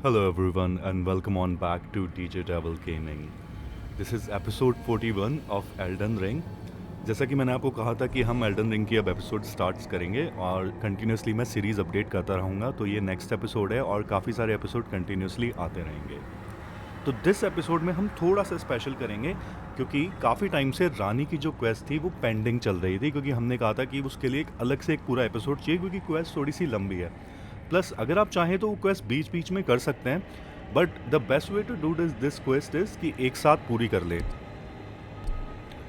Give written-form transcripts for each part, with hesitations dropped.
Hello everyone and welcome on back to DJ Devil Gaming. This is episode 41 of Elden Ring. जैसा कि मैंने आपको कहा था कि हम Elden Ring की अब एपिसोड स्टार्ट्स करेंगे और कंटिन्यूसली मैं सीरीज़ अपडेट करता रहूँगा, तो ये नेक्स्ट एपिसोड है और काफ़ी सारे एपिसोड कंटिन्यूसली आते रहेंगे। तो दिस एपिसोड में हम थोड़ा सा स्पेशल करेंगे क्योंकि काफ़ी टाइम से रानी की जो क्वेस्ट थी वो पेंडिंग चल रही थी, क्योंकि हमने कहा था कि उसके लिए एक अलग से एक पूरा एपिसोड चाहिए क्योंकि क्वेस्ट थोड़ी सी लंबी है। प्लस अगर आप चाहें तो वो क्वेस्ट बीच बीच में कर सकते हैं, but the best way to do this quest is कि एक साथ पूरी कर लें।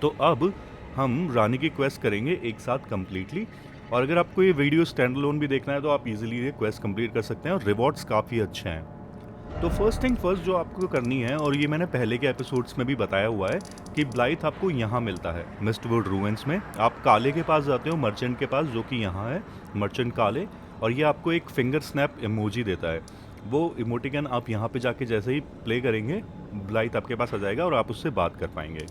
तो अब हम रानी की क्वेस्ट करेंगे एक साथ कम्प्लीटली, और अगर आपको ये वीडियो स्टैंड अलोन भी देखना है तो आप इजीली ये क्वेस्ट कंप्लीट कर सकते हैं और रिवॉर्ड्स काफ़ी अच्छे हैं। तो फर्स्ट थिंग फर्स्ट जो आपको करनी है, और ये मैंने पहले के एपिसोड्स में भी बताया हुआ है, कि ब्लाइथ आपको यहाँ मिलता है मिस्टवुड रूइंस में। आप काले के पास जाते हो, मर्चेंट के पास, जो कि यहाँ है मर्चेंट काले, और ये आपको एक फिंगर स्नैप इमोजी देता है। वो इमोटिकन आप यहाँ पे जाके जैसे ही प्ले करेंगे ब्लाइथ आपके पास आ जाएगा और आप उससे बात कर पाएंगे।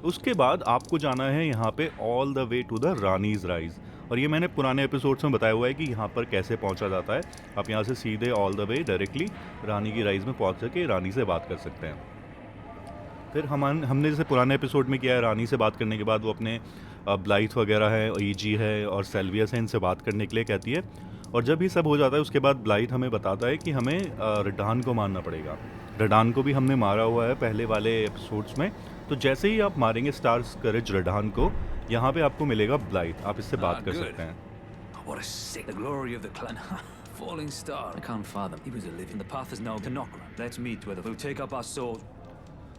उसके बाद आपको जाना है यहाँ पे all the way to the Ranni's rise, और ये मैंने पुराने एपिसोड्स में बताया हुआ है कि यहाँ पर कैसे पहुँचा जाता है। आप यहाँ से सीधे ऑल द वे डायरेक्टली रानी की राइज में पहुँच के रानी से बात कर सकते हैं। फिर हमने जैसे पुराने एपिसोड में किया है, रानी से बात करने के बाद वो अपने ब्लाइथ वगैरह है, ईजी है और सेल्वियस है, इनसे बात करने के लिए कहती है। और जब ये सब हो जाता है उसके बाद ब्लाइथ हमें बताता है कि हमें रडान को मारना पड़ेगा। रडान को भी हमने मारा हुआ है पहले वाले एपिसोड्स में, तो जैसे ही आप मारेंगे स्टार्स करेज रडान को, यहाँ पे आपको मिलेगा ब्लाइथ, आप इससे बात कर सकते हैं। What a sick, the glory of the clan. Falling star. I can't fathom. He was a living. The path is now to Nokra. Let's meet where we'll take up our sword.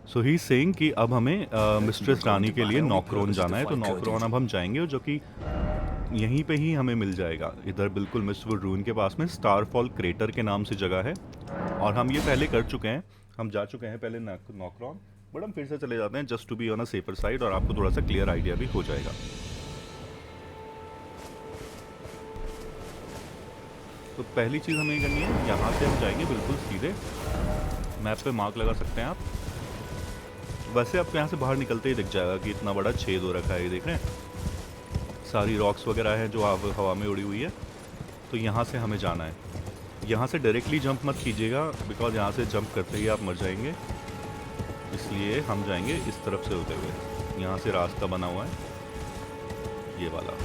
So he saying कि अब हमें mistress रानी के लिए नॉकरॉन जाना है, तो नॉकरॉन अब हम जाएंगे, जो कि यहीं पे ही हमें मिल जाएगा, इधर बिल्कुल मिस्टवुड रूइन के पास में स्टारफॉल क्रेटर के नाम से जगह है। और हम ये पहले कर चुके हैं, हम जा चुके हैं पहले नॉकरॉन, बट हम फिर से चले जाते हैं just to be on a safer side, और आपको थोड़ा सा क्लियर आइडिया भी हो जाएगा। तो पहली चीज़ हमें ये करनी है, यहाँ से हम जाएंगे बिल्कुल सीधे, मैप पे मार्क लगा सकते हैं आप। वैसे आपको यहाँ से बाहर निकलते ही दिख जाएगा कि इतना बड़ा छेद हो रखा है, ये देख रहे हैं, सारी रॉक्स वगैरह हैं जो हवा में उड़ी हुई है। तो यहाँ से हमें जाना है। यहाँ से डायरेक्टली जंप मत कीजिएगा, बिकॉज यहाँ से जंप करते ही आप मर जाएंगे, इसलिए हम जाएंगे इस तरफ से होते हुए। यहाँ से रास्ता बना हुआ है ये वाला,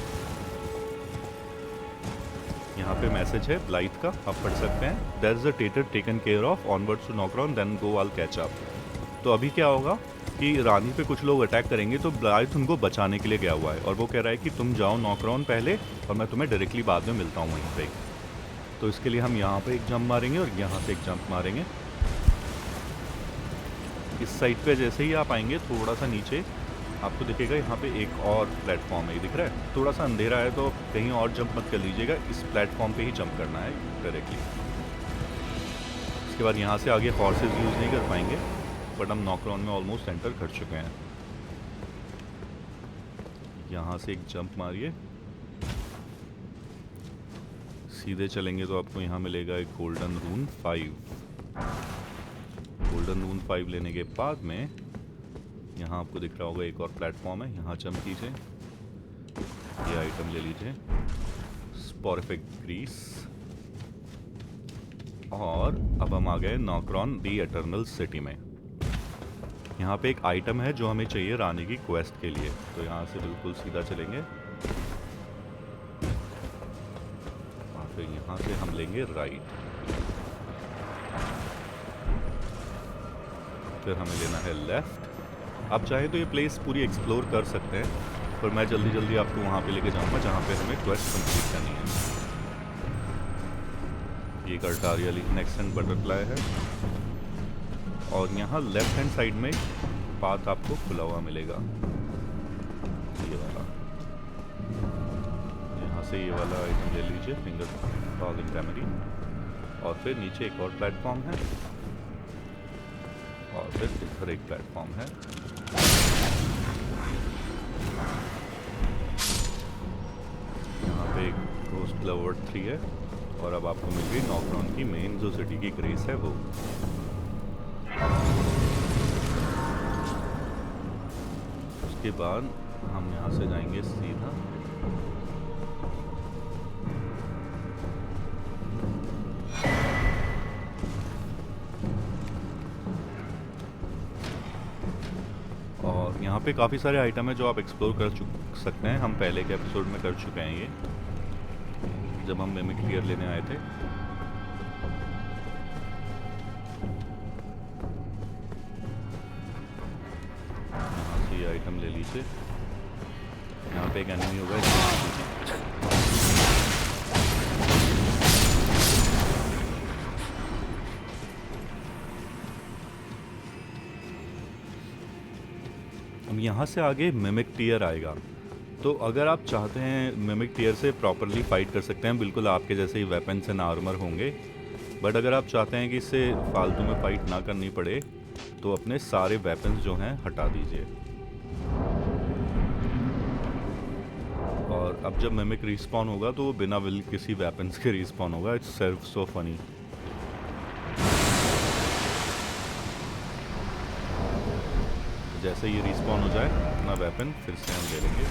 यहाँ पे मैसेज है ब्लाइथ का, आप पढ़ सकते हैं। There is a tater taken care of onwards to Nockron then go all catch up. तो अभी क्या होगा कि रानी पे कुछ लोग अटैक करेंगे, तो ब्लाइथ उनको बचाने के लिए गया हुआ है, और वो कह रहा है कि तुम जाओ नॉकरॉन पहले और मैं तुम्हें डायरेक्टली बाद में मिलता हूँ वहीं पे। तो इसके लिए हम यहाँ पे एक जंप मारेंगे और यहाँ से एक जंप मारेंगे। इस साइड पे जैसे ही आप आएंगे थोड़ा सा नीचे आपको दिखेगा, यहाँ पे एक और प्लेटफॉर्म है, दिख रहा है। थोड़ा सा अंधेरा है तो कहीं और जंप मत कर लीजिएगा, इस प्लेटफॉर्म पे ही जंप करना है डायरेक्टली। इसके बाद यहाँ से आगे हॉर्सेज यूज़ नहीं कर पाएंगे, बट हम नॉकरॉन में ऑलमोस्ट एंटर कर चुके हैं। यहाँ से एक जंप मारिए, सीधे चलेंगे तो आपको यहाँ मिलेगा एक गोल्डन रून 5। गोल्डन रून 5 लेने के बाद में यहाँ आपको दिख रहा होगा एक और प्लेटफॉर्म है, यहाँ जंप कीजिए, ये आइटम ले लीजिए, स्पोरिफिक ग्रीस। और अब हम आ गए नॉकरॉन दी एटर्नल सिटी में। यहाँ पे एक आइटम है जो हमें चाहिए रानी की क्वेस्ट के लिए, तो यहाँ से बिल्कुल सीधा चलेंगे और फिर यहाँ से हम लेंगे राइट, फिर हमें लेना है लेफ्ट। आप चाहें तो ये प्लेस पूरी एक्सप्लोर कर सकते हैं, पर मैं जल्दी जल्दी आपको वहाँ पे लेके जाऊँगा जहाँ पे हमें क्वेस्ट कंप्लीट करनी है। ये कर्टारिया नेक्स्ट एंड बटरफ्लाई है, और यहाँ लेफ्ट हैंड साइड में पाथ आपको खुला हुआ मिलेगा, ये वाला। यहाँ से ये वाला आइटम ले लीजिए, फिंगर टॉगिंग कैमरी, और फिर नीचे एक और प्लेटफॉर्म है, और फिर इधर एक प्लेटफॉर्म है। यहाँ पे एक घोस्ट ग्लोवर 3 है, और अब आपको मिल गई नॉकरॉन की मेन जो सिटी की ग्रेस है वो। उसके बाद हम यहाँ से जाएंगे सीधा यहाँ पे काफ़ी सारे आइटम है जो आप एक्सप्लोर कर सकते हैं। हम पहले के एपिसोड में कर चुके हैं ये, जब हम मिमिक टीयर लेने आए थे। यहाँ से ये आइटम ले लीजिए। यहाँ पे एक एनिमी होगा, अब यहाँ से आगे मिमिक टीयर आएगा। तो अगर आप चाहते हैं मिमिक टीयर से प्रॉपरली फाइट कर सकते हैं, बिल्कुल आपके जैसे ही वेपन्स एंड आर्मर होंगे। बट अगर आप चाहते हैं कि इससे फालतू में फाइट ना करनी पड़े, तो अपने सारे वेपन्स जो हैं हटा दीजिए। और अब जब मिमिक रिस्पॉन होगा तो वो बिना किसी वेपन्स के रिस्पॉन होगा। It's serve so funny. जैसे ये रिस्पॉन हो जाए अपना वेपन फिर से हम ले लेंगे।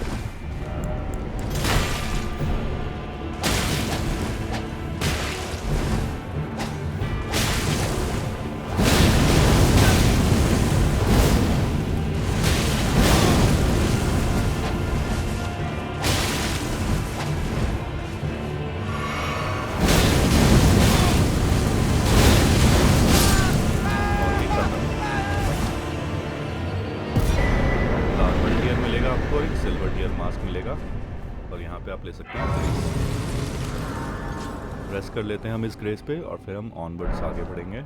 आपको एक सिल्वर टीयर मास्क मिलेगा और यहाँ पे आप ले सकते हैं ग्रेस। प्रेस कर लेते हैं हम इस ग्रेस पे और फिर हम ऑनवर्ड्स आगे बढ़ेंगे।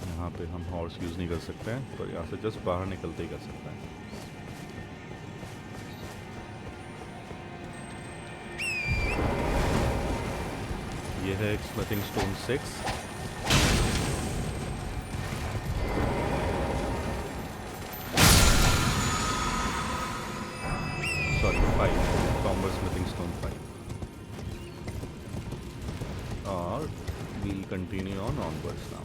यहाँ पे हम हॉर्स यूज़ नहीं कर सकते हैं, तो यहाँ से जस्ट बाहर निकलते ही कर सकते हैं। ये है smithing stone 6। Sorry, 5. Somber Smithing Stone 5. Or we'll continue onwards now.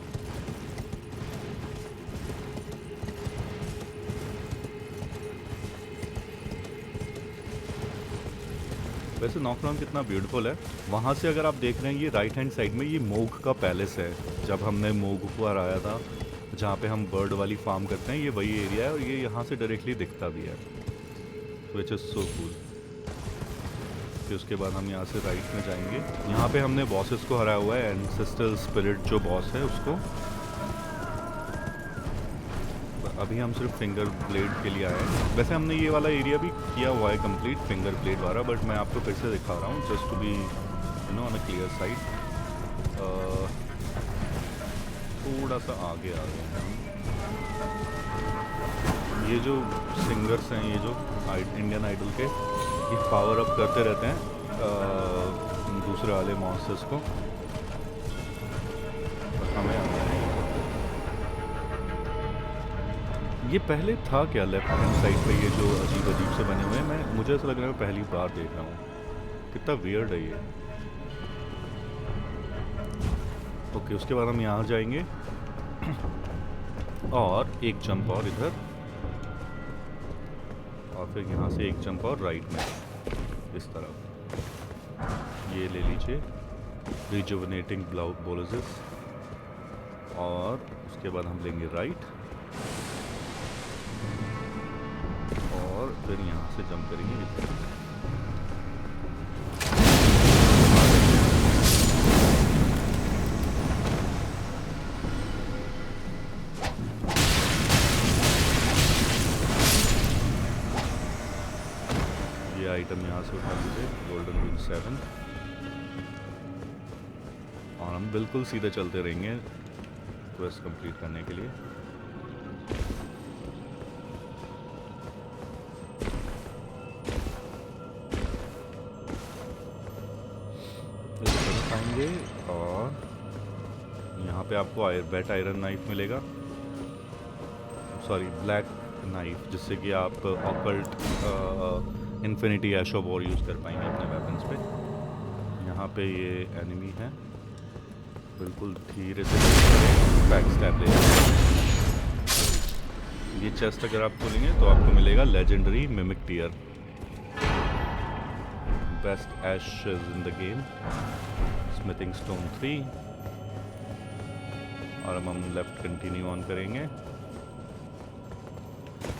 वैसे नॉकडाउन कितना ब्यूटीफुल है। वहाँ से अगर आप देख रहे हैं, ये राइट हैंड साइड में ये मोग का पैलेस है। जब हमने मोग को हराया था, जहाँ पे हम बर्ड वाली फार्म करते हैं, ये वही एरिया है और ये यहाँ से डायरेक्टली दिखता भी है, विच इज़ सो कूल। फिर उसके बाद हम यहाँ से राइट में जाएंगे। यहाँ पे हमने बॉसेस को हराया हुआ है। एंसेस्ट्रल स्पिरिट जो बॉस है उसको। अभी हम सिर्फ फिंगर ब्लेड के लिए आए हैं। वैसे हमने ये वाला एरिया भी किया हुआ है कंप्लीट फिंगर ब्लेड वाला, बट मैं आपको फिर से दिखा रहा हूँ just to be on a clear side. थोड़ा सा आगे आ गए हैं। ये जो सिंगर्स हैं, ये जो इंडियन आइडल के, ये पावर अप करते रहते हैं दूसरे वाले मॉन्स्टर्स को। हमें ये पहले था क्या लेफ्ट हैंड साइड पे, ये जो अजीब अजीब से बने हुए हैं? मुझे ऐसा लग रहा है मैं पहली बार देख रहा हूँ। कितना वियर्ड है ये। ओके, उसके बाद हम यहाँ जाएंगे और एक जंप और इधर, और फिर यहाँ से एक जंप और राइट में इस तरफ। ये ले लीजिए रिजुविनेटिंग बोलसिस, और उसके बाद हम लेंगे राइट और फिर यहाँ से जंप करेंगे। आइटम यहाँ से उठा लीजिए, गोल्डन व्हील 7, और हम बिल्कुल सीधे चलते रहेंगे क्वेस्ट कंप्लीट करने के लिए। पाएंगे और यहाँ पे आपको वेट आयरन नाइफ मिलेगा, सॉरी ब्लैक नाइफ, जिससे कि आप occult infinity ash of war use कर पाएंगे अपने वेपन्स पे। यहाँ पे ये एनिमी है, बिल्कुल धीरे से बैक स्टैप ले। ये चेस्ट अगर आप खोलेंगे तो आपको मिलेगा legendary mimic tear, best ashes in the game, smithing stone 3, और अब हम लेफ्ट कंटिन्यू ऑन करेंगे।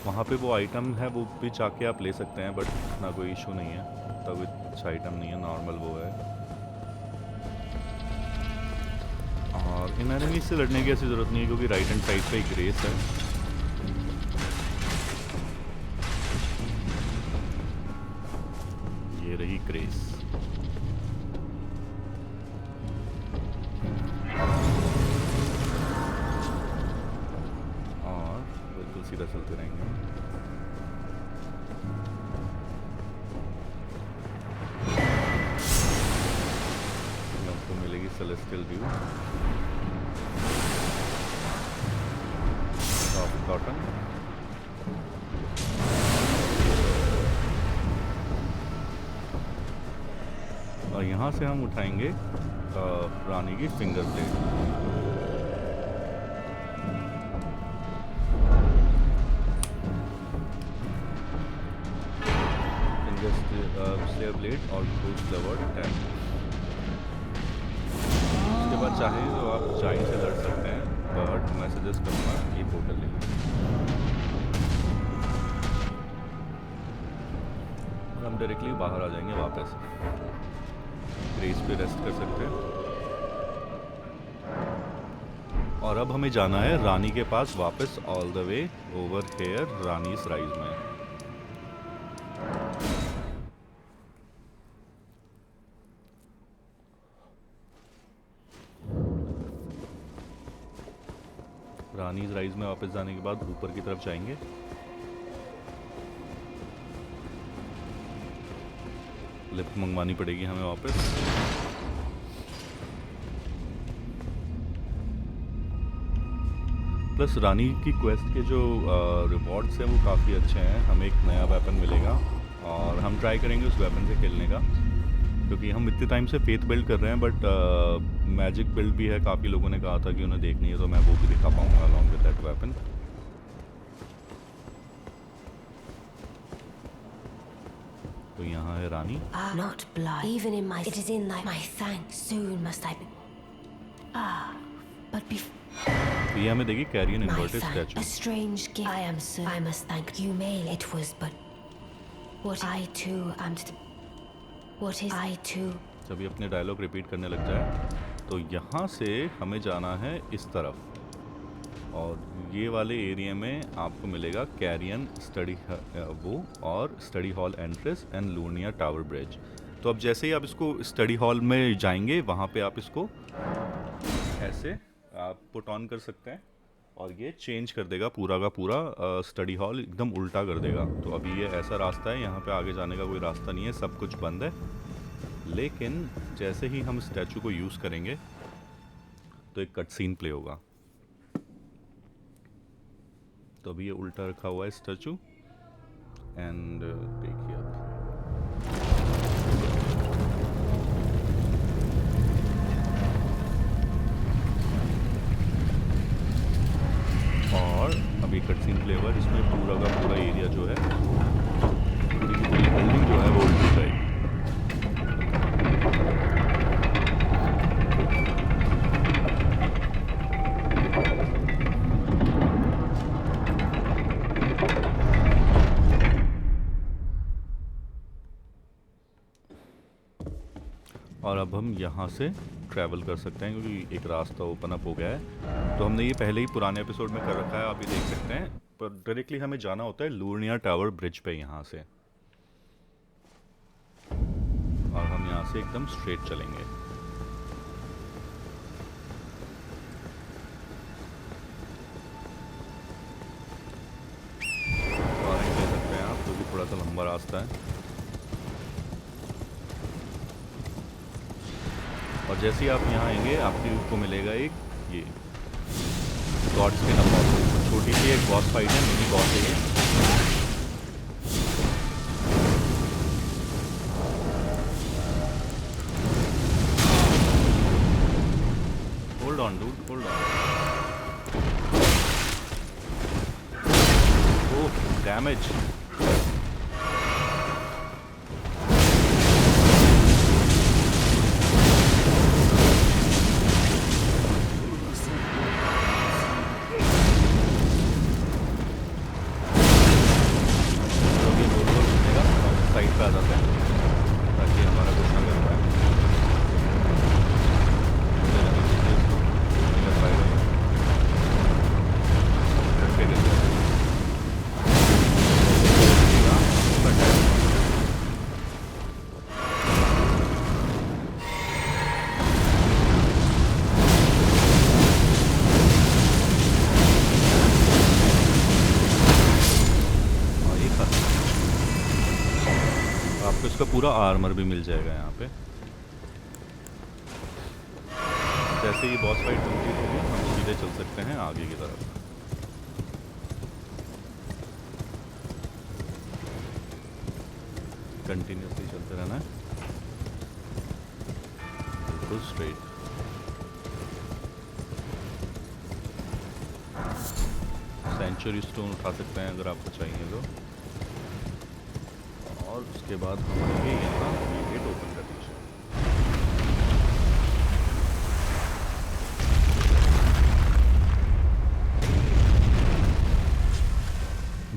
वहाँ पे वो आइटम है, वो भी जाके आप ले सकते हैं, बट इतना कोई इशू नहीं है, इतना कोई अच्छा आइटम नहीं है, नॉर्मल वो है। और इन एनिमी से लड़ने की ऐसी ज़रूरत नहीं है क्योंकि राइट हैंड साइड पे एक रेस है। ये रही ग्रेस। और बिल्कुल सीधा चलते रहेंगे। आपको मिलेगी सेलेस्टियल व्यू, सॉफ्ट कॉटन। और यहाँ से हम उठाएंगे रानी की फिंगर प्लेट। स्लेयर ब्लेड और क्रूज लेवर्ड 10। उसके बाद चाहे तो आप जाइन से लड़ सकते हैं, बट मैं सजेस्ट करूँगा ये पोर्टल लेंगे। और हम डायरेक्टली बाहर आ जाएंगे वापस, ग्रेस पे रेस्ट कर सकते हैं। और अब हमें जाना है रानी के पास वापस, all the way over here Ranni's Rise में। रानीज राइज में वापस जाने के बाद ऊपर की तरफ जाएंगे। लिफ्ट मंगवानी पड़ेगी हमें वापस। प्लस रानी की क्वेस्ट के जो रिवॉर्ड्स हैं वो काफ़ी अच्छे हैं। हमें एक नया वेपन मिलेगा और हम ट्राई करेंगे उस वेपन से खेलने का, क्योंकि हम इतने टाइम से फेथ बिल्ड कर रहे हैं, बट मैजिक बिल्ड भी है। काफ़ी लोगों ने कहा था कि उन्हें देखनी है, तो मैं वो भी दिखा पाऊँगा अलॉन्ग विद दैट वेपन। तो यहाँ है रानी। Not blood. Even in my... It is in my thanks. Soon must I be... but before... तो ये हमें देगी Carian My inverted thanks. Statue. A strange gift. I am sir. I must thank you. May it was but... What I too am to... What is I too... जब ये अपने dialogue repeat करने लग जाए, तो यहाँ से हमें जाना है इस तरफ, और ये वाले एरिया में आपको मिलेगा कैरियन स्टडी वो और study hall entrance and Lunaria tower bridge. तो अब जैसे ही आप इसको स्टडी हॉल में जाएंगे, वहाँ पे आप इसको ऐसे आप पुट ऑन कर सकते हैं और ये चेंज कर देगा पूरा का पूरा स्टडी हॉल, एकदम उल्टा कर देगा। तो अभी ये ऐसा रास्ता है, यहाँ पे आगे जाने का कोई रास्ता नहीं है, सब कुछ बंद है। लेकिन जैसे ही हम स्टैचू को यूज़ करेंगे तो एक कट सीन प्ले होगा। तो अभी ये उल्टा रखा हुआ है स्टैचू, एंड देखिए आप और अभी कट सीन प्ले हुआ, जिसमें पूरा का पूरा एरिया जो है, पूरी की पूरी बिल्डिंग जो है वो उल्टी जाएगी। और अब हम यहाँ से ट्रैवल कर सकते हैं क्योंकि एक रास्ता ओपन अप हो गया है। तो हमने ये पहले ही पुराने एपिसोड में कर रखा है, आप ये देख सकते हैं। पर डायरेक्टली हमें जाना होता है लूनिया टावर ब्रिज पे यहाँ से, और हम यहाँ से एकदम स्ट्रेट चलेंगे। और देख सकते हैं आप, तो भी थोड़ा सा लंबा रास्ता है। और जैसे ही आप यहाँ आएंगे, आपको मिलेगा एक ये गॉड्स के नंबर, छोटी सी एक बॉस फाइट है, मिनी बॉस है ये। Hold on dude, hold on. Oh damage. पूरा आर्मर भी मिल जाएगा यहाँ पे। जैसे ही बॉस फाइट कंप्लीट होगी हम सीधे चल सकते हैं आगे की तरफ। कंटिन्यूसली चलते रहना है बिल्कुल स्ट्रेट। सेंचुरी स्टोन उठा सकते हैं अगर आपको चाहिए तो। और उसके बाद हम आएंगे यहाँ, ये गेट ओपन कर दीजिए।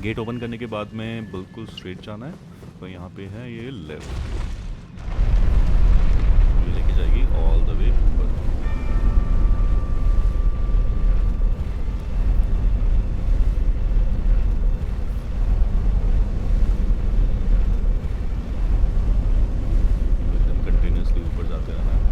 गेट ओपन करने के बाद में बिल्कुल स्ट्रेट जाना है, तो यहाँ पे है ये लेफ्ट, ये लेके जाएगी ऑल द वे ऊपर। एकदम कंटिन्यूसली ऊपर जाते रहना है।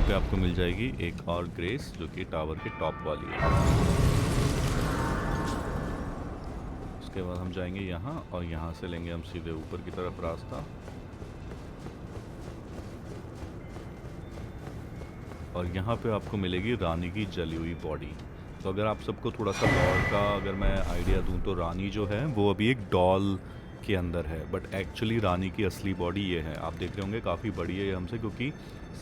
पे आपको मिल जाएगी एक और ग्रेस जो कि टावर के टॉप वाली है। उसके बाद हम जाएंगे यहाँ और यहाँ से लेंगे हम सीधे ऊपर की तरफ रास्ता। और यहाँ पे आपको मिलेगी रानी की जली हुई बॉडी। तो अगर आप सबको थोड़ा सा लॉर का अगर मैं आइडिया दूँ तो रानी जो है वो अभी एक डॉल के अंदर है, बट एक्चुअली रानी की असली बॉडी ये है। आप देख रहे होंगे काफ़ी बड़ी है ये हमसे, क्योंकि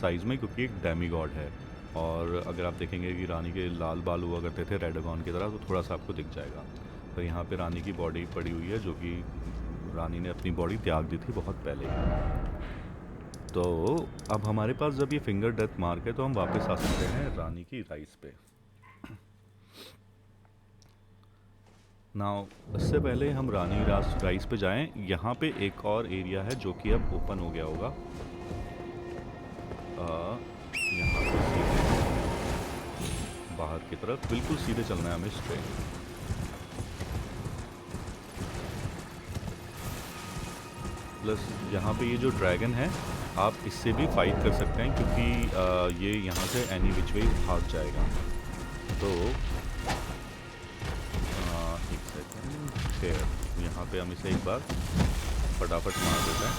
साइज़ में, क्योंकि एक डेमी गॉड है। और अगर आप देखेंगे कि रानी के लाल बाल हुआ करते थे रेडागॉन की तरह, तो थोड़ा सा आपको दिख जाएगा। तो यहाँ पे रानी की बॉडी पड़ी हुई है, जो कि रानी ने अपनी बॉडी त्याग दी थी बहुत पहले। तो अब हमारे पास जब ये फिंगर डेथ मार्क है तो हम वापस आ सकते हैं रानी की राइस पे। नाउ इससे पहले हम रानी राइस पे जाएं, यहाँ पे एक और एरिया है जो कि अब ओपन हो गया होगा। यहाँ पे सीधे बाहर की तरफ बिल्कुल सीधे चलना है हमें स्ट्रेट। प्लस यहाँ पे ये जो ड्रैगन है आप इससे भी फाइट कर सकते हैं, क्योंकि ये यहाँ से एनी विच वे भाग जाएगा। तो एक सेकेंड, फिर यहाँ पे हम इसे एक बार फटाफट मार देते हैं।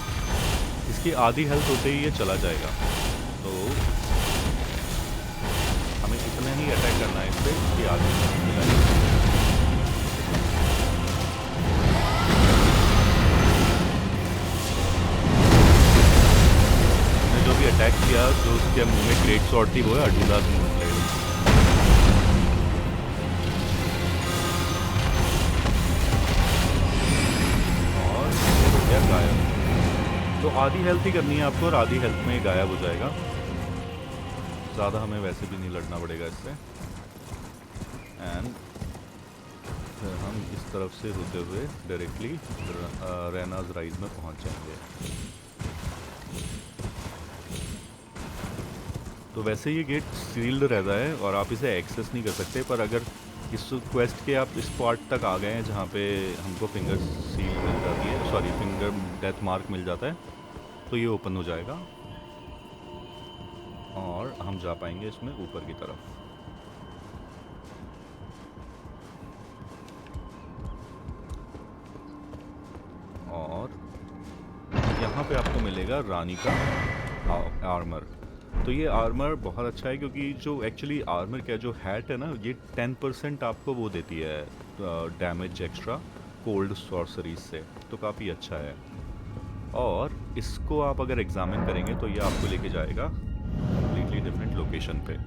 इसकी आधी हेल्थ होते ही ये चला जाएगा, तो हमें इतना ही अटैक करना है इस पर, इसकी आधी हेल्थ मिलाएगी। जो भी अटैक किया, जो उसके मुंह में ग्रेट शॉट थी वो है अडूला मुंह में। और हो गया गायब। तो आधी हेल्थ ही करनी है आपको और आधी हेल्थ में गायब हो जाएगा। ज़्यादा हमें वैसे भी नहीं लड़ना पड़ेगा इससे। एंड फिर हम इस तरफ से होते हुए डायरेक्टली रेनाज राइज में पहुंच जाएंगे। तो वैसे ये गेट सील्ड रहता है और आप इसे एक्सेस नहीं कर सकते, पर अगर इस क्वेस्ट के आप इस पार्ट तक आ गए हैं जहाँ पे हमको फिंगर सील मिल जाती है, सॉरी फिंगर डेथ मार्क मिल जाता है, तो ये ओपन हो जाएगा और हम जा पाएंगे इसमें ऊपर की तरफ। और यहाँ पे आपको मिलेगा रानी का आर्मर। तो ये आर्मर बहुत अच्छा है, क्योंकि जो एक्चुअली आर्मर का जो हैट है ना, ये 10% आपको वो देती है डैमेज एक्स्ट्रा कोल्ड सॉर्सरीज से, तो काफ़ी अच्छा है। और इसको आप अगर एग्जामिन करेंगे तो ये आपको लेके जाएगा कम्प्लीटली डिफरेंट लोकेशन पे।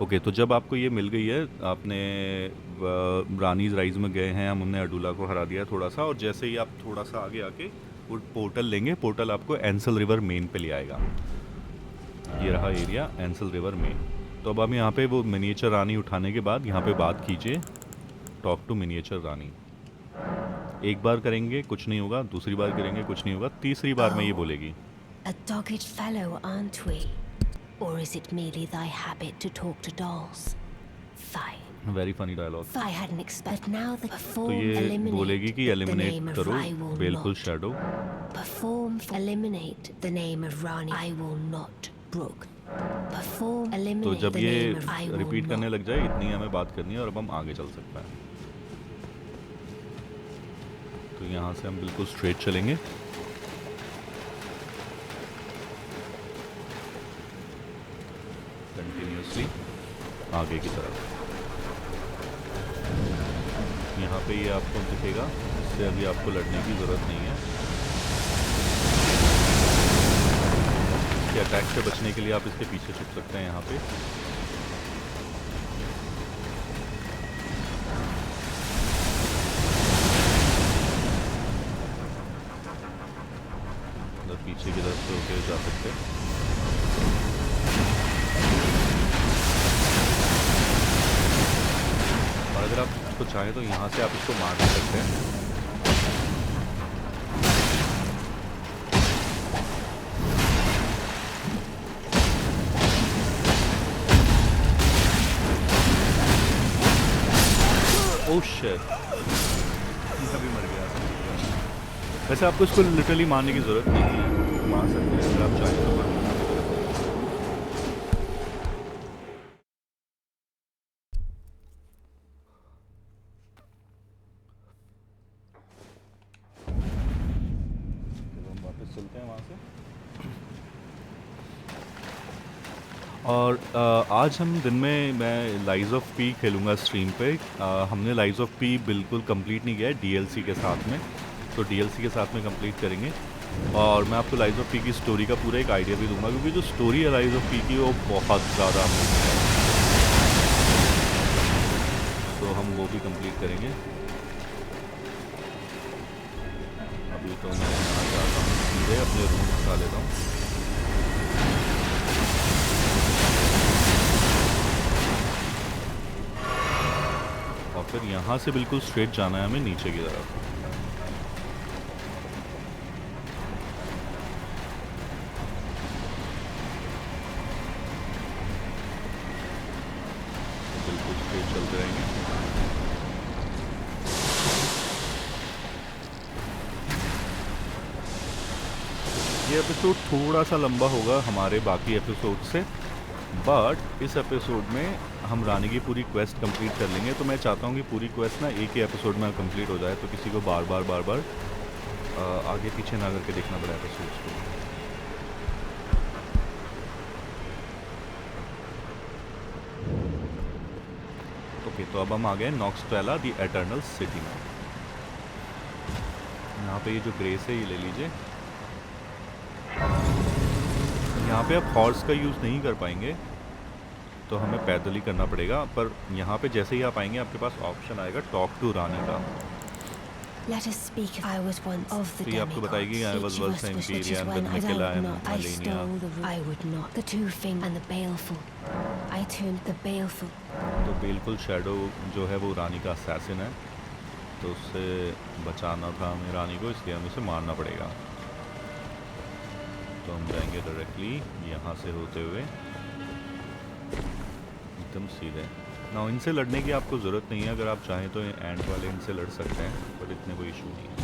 ओके, तो जब आपको ये मिल गई है, आपने रानीज राइज में गए हैं, हमने अडूला को हरा दिया थोड़ा सा, और जैसे ही आप थोड़ा सा आगे आके वो पोर्टल लेंगे, पोर्टल आपको एंसल रिवर मेन पे ले आएगा। ये रहा एरिया एंसल रिवर में। तो अब हम यहाँ पे वो मिनिएचर रानी उठाने के बाद यहाँ पे बात कीजिए, टॉक टू मिनिएचर रानी। एक बार करेंगे कुछ नहीं होगा, दूसरी बार करेंगे कुछ नहीं होगा, तीसरी बार में ये बोलेगी। A dogged fellow, aren't we? Or is it merely thy habit to talk to dolls? Fine. Very funny dialogue. I hadn't expected now that तो perform ये बोलेगी eliminate कि the एलिमिनेट name of करो I will बिल्कुल not. Shadow. Perform eliminate the name of Rani. I will not. Brooke. Perform तो eliminate जब the ये name of I will repeat करने not. लग जाए, इतनी हमें बात करनी है और अब हम आगे चल सकते हैं। तो यहाँ से हम बिल्कुल स्ट्रेट चलेंगे। कंटिन्यूसली आगे की तरफ। यहाँ पे ये आपको दिखेगा, इससे अभी आपको लड़ने की ज़रूरत नहीं है। इसके अटैक से बचने के लिए आप इसके पीछे छुप सकते हैं यहाँ पे। मतलब पीछे की तरफ से होके जा सकते हैं। और अगर आप इसको चाहें तो यहाँ से आप इसको मार भी सकते हैं। ओह शिट, अभी मर गया। वैसे आपको इसको लिटरली मारने की ज़रूरत नहीं है, मार सकते हैं अगर आप चाहें तो। वापस चलते हैं वहाँ से। और आज हम दिन में मैं लाइज ऑफ पी खेलूँगा स्ट्रीम पे। हमने लाइज ऑफ पी बिल्कुल कंप्लीट नहीं किया है डीएलसी के साथ में, तो डीएलसी के साथ में कंप्लीट करेंगे। और मैं आपको लाइज ऑफ पी की स्टोरी का पूरा एक आइडिया भी दूंगा, क्योंकि जो स्टोरी है लाइज ऑफ पी की वो बहुत ज़्यादा अमेजिंग है। तो हम वो भी कंप्लीट करेंगे। अभी तो मैं यहाँ जाता हूँ, सीधे अपने रूम उठा लेता हूँ। और फिर यहाँ से बिल्कुल स्ट्रेट जाना है हमें नीचे की तरफ। बिल्कुल स्ट्रेट चलते रहेंगे। ये एपिसोड थोड़ा सा लंबा होगा हमारे बाकी एपिसोड से, बट इस एपिसोड में हम रानी की पूरी क्वेस्ट कंप्लीट कर लेंगे। तो मैं चाहता हूँ कि पूरी क्वेस्ट ना एक ही एपिसोड में कंप्लीट हो जाए, तो किसी को बार बार आगे पीछे ना करके देखना पड़ा एपिसोड्स को। ओके, तो अब हम आ गए नॉक्सटैला द एटर्नल सिटी में। यहाँ पे ये जो ग्रेस है ये ले लीजिए। यहाँ पे आप हॉर्स का यूज़ नहीं कर पाएंगे, तो हमें पैदल ही करना पड़ेगा। पर यहाँ पे जैसे ही आप आएंगे आपके पास ऑप्शन आएगा टॉक टू रानी का। Let us speak. I was once of the तो ये आपको बताएगी I was once an Imperium with Mikela and I Malenia. stole the I would not. The two things and the baleful. I turned the baleful. तो बिल्कुल shadow जो है वो रानी का असैसिन है, तो उससे बचाना था हमें रानी को, इसलिए हमें उसे मारना पड़ेगा। तो हम जाएंगे डायरेक्टली यहाँ से होते हुए एकदम सीधे। ना इनसे लड़ने की आपको ज़रूरत नहीं है, अगर आप चाहें तो एंड वाले इनसे लड़ सकते हैं, बट इतने कोई इशू नहीं है।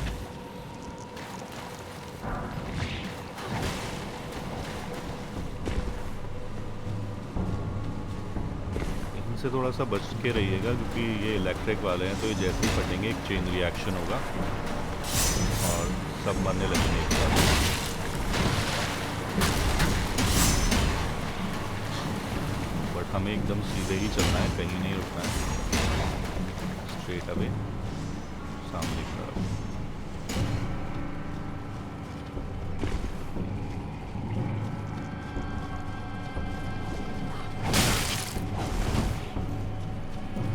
इनसे थोड़ा सा बच के रहिएगा, क्योंकि ये इलेक्ट्रिक वाले हैं, तो ये जैसे ही फटेंगे एक चेन रिएक्शन होगा और सब मरने लगेंगे एक साथ। बट हमें एकदम सीधे ही चलना है, कहीं नहीं रुकना है, स्ट्रेट अवे सामने की तरफ।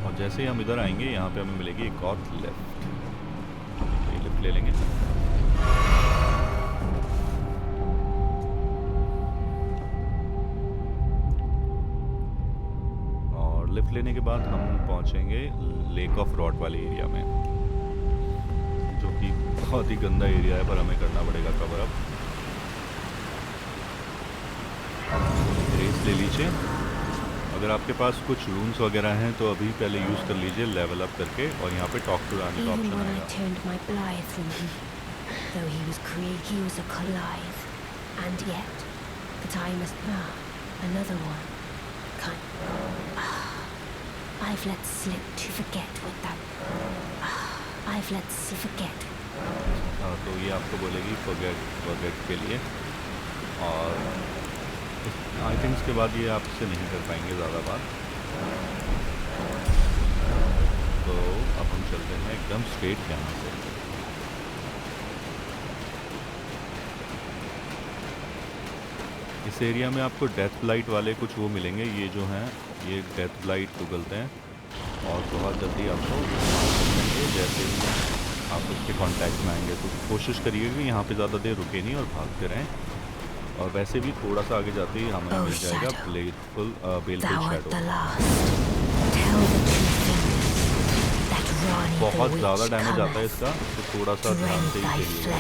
और जैसे ही हम इधर आएंगे यहाँ पे हमें मिलेगी एक और लेफ्ट, ये लेफ्ट ले लेंगे। लेने के बाद हम पहुंचेंगे लेक ऑफ रॉट वाले एरिया में, जो कि बहुत ही गंदा एरिया है, पर हमें करना पड़ेगा कवर अप। रेस ले लीजिए। अगर आपके पास कुछ रूम्स वगैरह हैं तो अभी पहले यूज़ कर लीजिए लेवल अप करके, और यहाँ पे टॉक टू रानी का Even ऑप्शन when I आएगा। turned my Blythe from him, though he was he was a Goliath, and yet that I must another one. I've let slip to forget what that. I've let forget. हाँ, तो ये आपको बोलेगी forget के लिए, और I think इसके बाद ये आपसे नहीं कर पाएंगे ज़्यादा बात। तो अब हम चलते हैं एकदम स्ट्रेट यहाँ से। इस एरिया में आपको डेथ ब्लाइट वाले कुछ वो मिलेंगे, ये जो हैं ये डेथ ब्लाइट उगलते हैं, और बहुत जल्दी आपको मिलेंगे जैसे ही आप उसके कांटेक्ट में आएंगे। तो कोशिश करिएगा कि यहाँ पे ज़्यादा देर रुके नहीं और भागते रहें, और वैसे भी थोड़ा सा आगे जाते ही हमें मिल जाएगा बेलफुल शैडो। बहुत ज़्यादा डैमेज आता है इसका, तो थोड़ा सा ध्यान से ही खेलिएगा।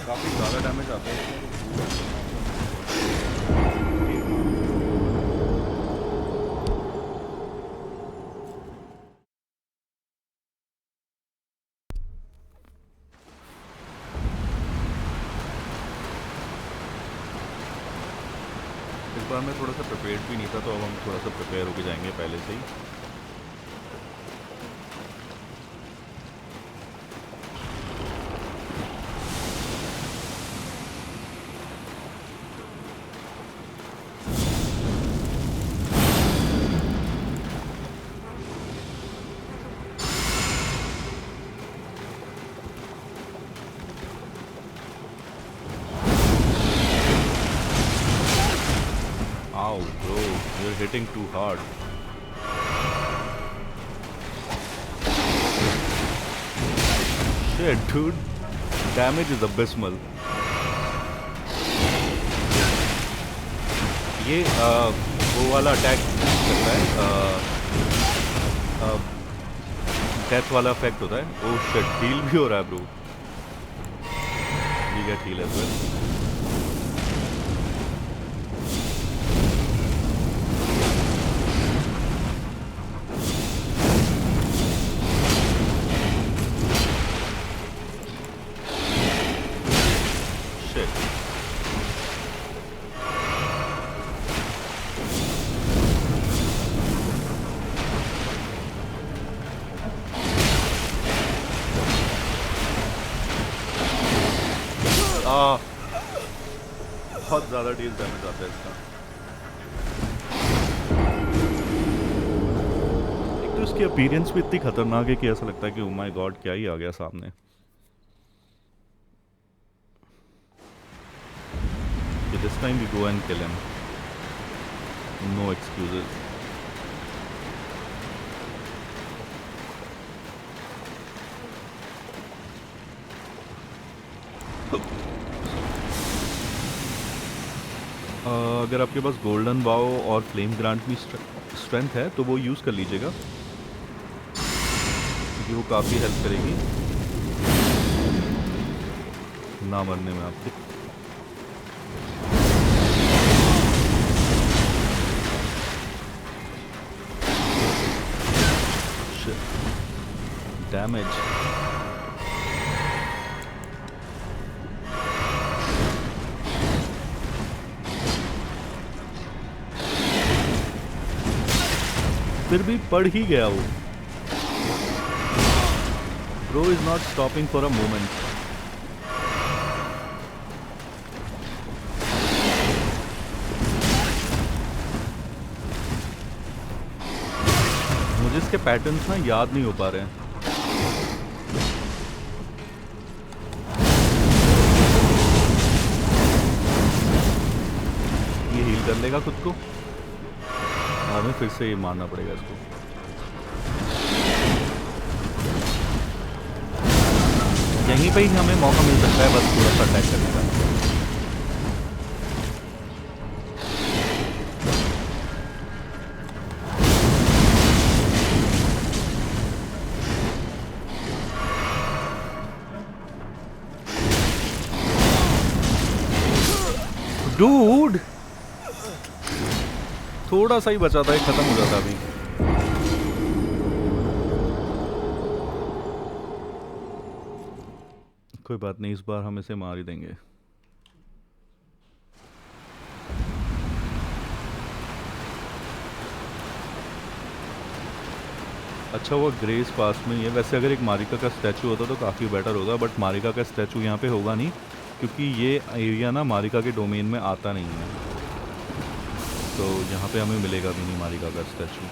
काफ़ी ज़्यादा डैमेज आता है। इस बार मैं थोड़ा सा प्रिपेयर्ड भी नहीं था, तो अब हम थोड़ा सा प्रिपेयर होके जाएंगे पहले से ही। Ow, bro, you're hitting too hard. Shit, dude. Damage is abysmal. ये वो वाला अटैक करता है, डेथ वाला इफेक्ट होता है। ओह शिट, हील भी हो रहा है bro. You get heal as well. बहुत ज़्यादा डील डैमेज आता है इसका। एक तो इसकी अपीयरेंस भी इतनी खतरनाक है कि ऐसा लगता है कि ओह माय गॉड, क्या ही आ गया सामने। This time we go and kill him. No excuses. अगर आपके पास गोल्डन बाओ और फ्लेम ग्रांट में स्ट्रेंथ है तो वो यूज़ कर लीजिएगा, क्योंकि वो काफ़ी हेल्प करेगी ना मरने में आपके। डैमेज फिर भी पड़ ही गया वो। Bro is not stopping for a moment. मुझे इसके पैटर्न्स ना याद नहीं हो पा रहे हैं। ये हील कर लेगा खुद को। हमें फिर से ये मारना पड़ेगा इसको। यहीं पे ही हमें मौका मिल सकता है बस थोड़ा सा अटैक करने का। डूड थोड़ा सा ही बचा था, खत्म हो जाता अभी। कोई बात नहीं, इस बार हम इसे मार ही देंगे। अच्छा वो ग्रेस पास में ही है। वैसे अगर एक मारिका का स्टैचू होता तो काफ़ी बेटर होगा, बट मारिका का स्टैचू यहाँ पे होगा नहीं क्योंकि ये एरिया ना मारिका के डोमेन में आता नहीं है, तो यहाँ पे हमें मिलेगा भी नहीं मारिका का स्टैचू।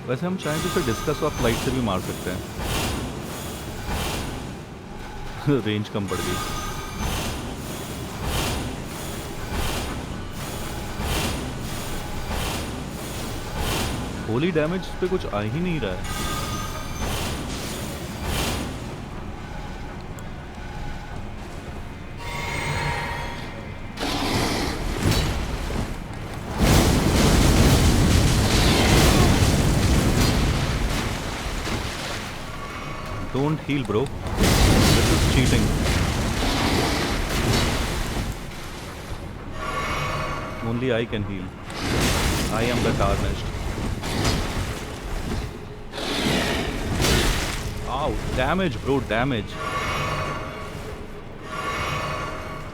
वैसे हम चाहें तो इसे डिस्कस ऑफ लाइट से भी मार सकते हैं। रेंज कम पड़ गई। होली डैमेज पे कुछ आ ही नहीं रहा है। Don't heal, bro. This is cheating. Only I can heal. I am the tarnished. Ow, damage, bro, damage.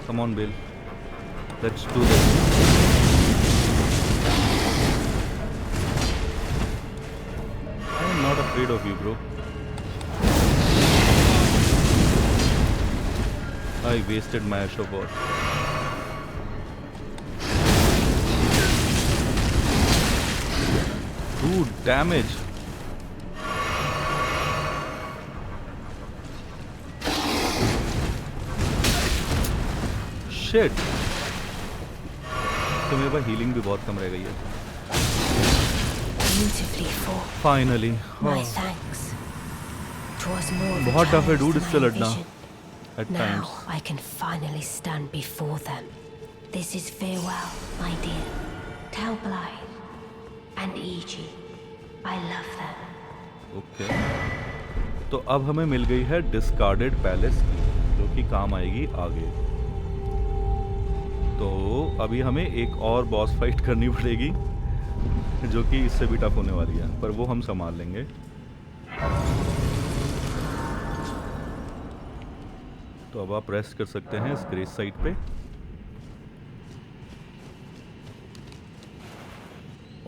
Come on, Bill. Let's do this. I am not afraid of you, bro. I wasted my Ashobot. Dude, damage. Shit. तो मेरे पास healing भी बहुत कम रह गई है। Beautifully fought. Finally. My thanks. 'Twas more the बहुत tough है challenge dude than इससे my लड़ना। ambition. At Now times. I can finally stand before them. This is farewell, my dear. Tell Blythe and Iji I love them. Okay तो अब हमें मिल गई है discarded palace की, जो कि काम आएगी आगे। तो अभी हमें एक और बॉस फाइट करनी पड़ेगी जो कि इससे भी टफ होने वाली है, पर वो हम संभाल लेंगे। तो अब आप रेस्ट कर सकते हैं इस ग्रेस साइट पे।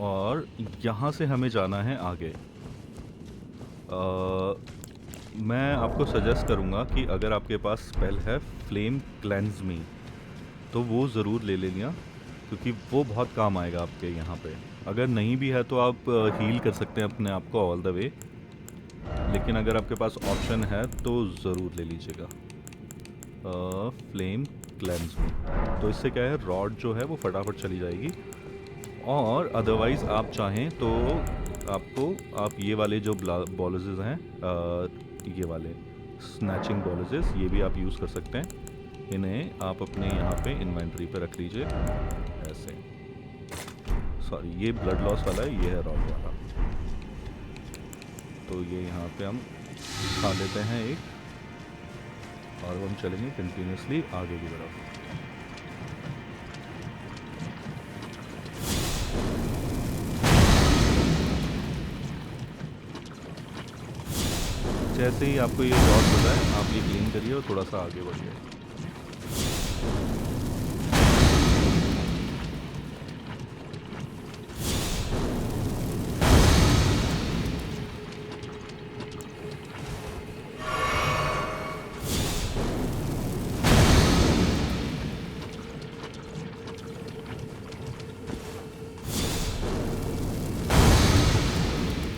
और यहाँ से हमें जाना है आगे। मैं आपको सजेस्ट करूँगा कि अगर आपके पास स्पेल है फ्लेम क्लेंस मी तो वो ज़रूर ले लेना, क्योंकि वो बहुत काम आएगा आपके यहाँ पे। अगर नहीं भी है तो आप हील कर सकते हैं अपने आप को ऑल द वे, लेकिन अगर आपके पास ऑप्शन है तो ज़रूर ले लीजिएगा फ्लेम क्लेंस मी। तो इससे क्या है, रॉड जो है वो फटाफट चली जाएगी। और अदरवाइज़ आप चाहें तो आप ये वाले जो बॉलेजेस हैं, ये वाले स्नैचिंग बॉलेजेस, ये भी आप यूज़ कर सकते हैं। इन्हें आप अपने यहाँ पे इन्वेंटरी पे रख लीजिए ऐसे। सॉरी, ये ब्लड लॉस वाला है, ये है रॉड वाला। तो ये यहाँ पे हम खा लेते हैं एक, और हम चलेंगे कंटिन्यूसली आगे की तरफ। जैसे ही आपको ये रॉड होता है आप ये क्लीन करिए और थोड़ा सा आगे बढ़िए।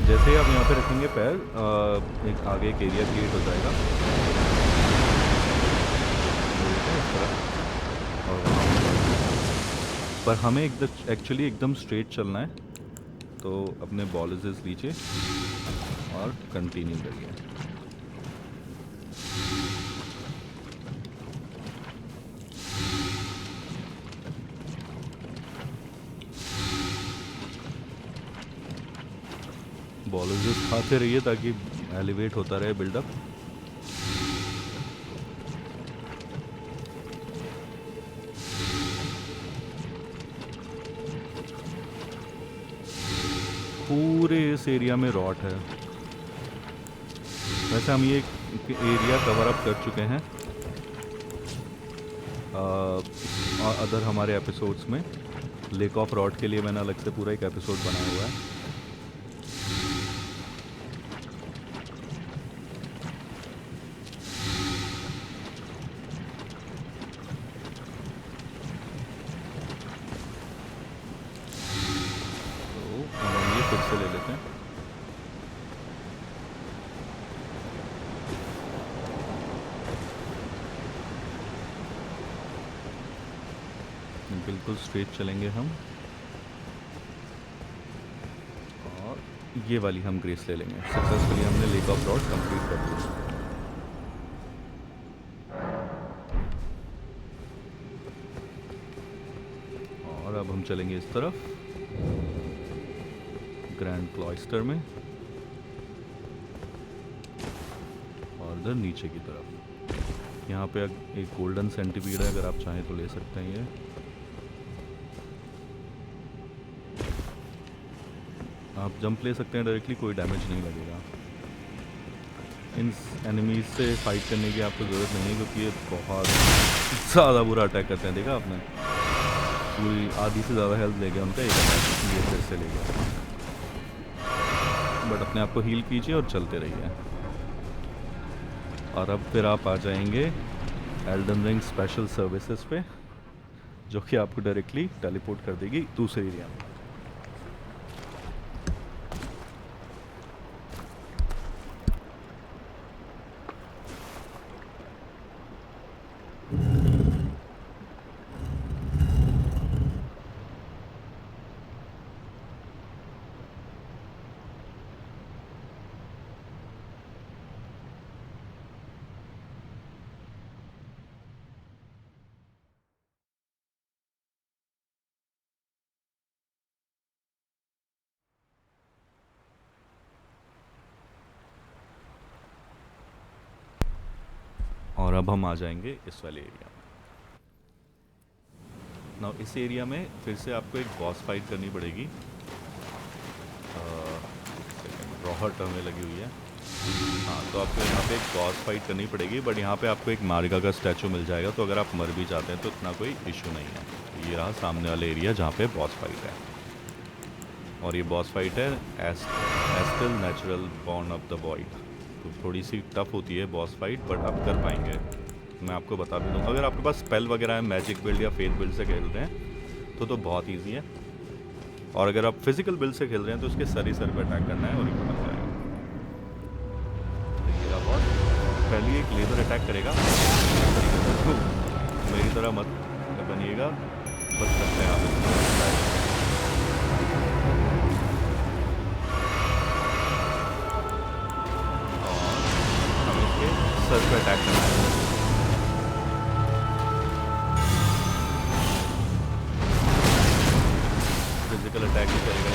जैसे ही आप यहाँ पे रखेंगे पैर, एक आगे एक एरिया क्रिएट हो जाएगा। पर हमें एकदम एक्चुअली एकदम स्ट्रेट चलना है, तो अपने बॉलेजेस लीजिए और कंटिन्यू करिए। बॉलेजेस खाते रहिए ताकि एलिवेट होता रहे बिल्डअप। पूरे इस एरिया में रॉट है। वैसे हम ये एरिया कवर अप कर चुके हैं अदर हमारे एपिसोड्स में। लेक ऑफ रॉट के लिए मैंने अलग से पूरा एक एपिसोड बनाया हुआ है। तो हम ये फिर से ले लेते हैं। बिल्कुल स्ट्रेट चलेंगे हम, और ये वाली हम ग्रेस ले लेंगे। सक्सेसफुली हमने लेक ऑफ रॉड कंप्लीट कर दिया। और अब हम चलेंगे इस तरफ ग्रैंड क्लॉइस्टर में, और इधर नीचे की तरफ। यहाँ पे एक गोल्डन सेंटीपीड है, अगर आप चाहें तो ले सकते हैं। ये आप जंप ले सकते हैं डायरेक्टली, कोई डैमेज नहीं लगेगा। इन एनिमीज से फाइट करने की आपको ज़रूरत नहीं है, क्योंकि ये बहुत ज़्यादा बुरा अटैक करते हैं। देखा आपने, पूरी आधी से ज़्यादा हेल्थ ले गया उनका एक अटैक, ये फिर से ले गया। बट अपने आप को हील कीजिए और चलते रहिए। और अब फिर आप आ जाएंगे एल्डन रिंग स्पेशल सर्विसेज पे, जो कि आपको डायरेक्टली टेलीपोर्ट कर देगी दूसरे एरिया में। और अब हम आ जाएंगे इस वाले एरिया में। ना इस एरिया में फिर से आपको एक बॉस फाइट करनी पड़ेगी। रॉहट हमें लगी हुई है। हाँ, तो आपको यहाँ पे एक बॉस फाइट करनी पड़ेगी, बट यहाँ पे आपको एक मार्गा का स्टैचू मिल जाएगा, तो अगर आप मर भी जाते हैं तो इतना कोई इशू नहीं है। ये रहा सामने वाले एरिया जहाँ पे बॉस फाइट है, और ये बॉस फाइट है Astel natural born of the void. तो थोड़ी सी टफ होती है बॉस फाइट, बट आप कर पाएंगे। मैं आपको बता भी दूँगा, अगर आपके पास स्पेल वगैरह है, मैजिक बिल्ड या फेथ बिल्ड से खेल रहे हैं तो बहुत ईजी है। और अगर आप फिजिकल बिल्ड से खेल रहे हैं तो उसके सर ही सर पे अटैक करना है और ये खत्म जाएगा। देखिएगा बॉस पहले एक लेज़र अटैक करेगा, मेरी तरह मत बनिएगा, बच सकते हैं आप। सर पे अटैक करना है। फिजिकल अटैक ही करेगा।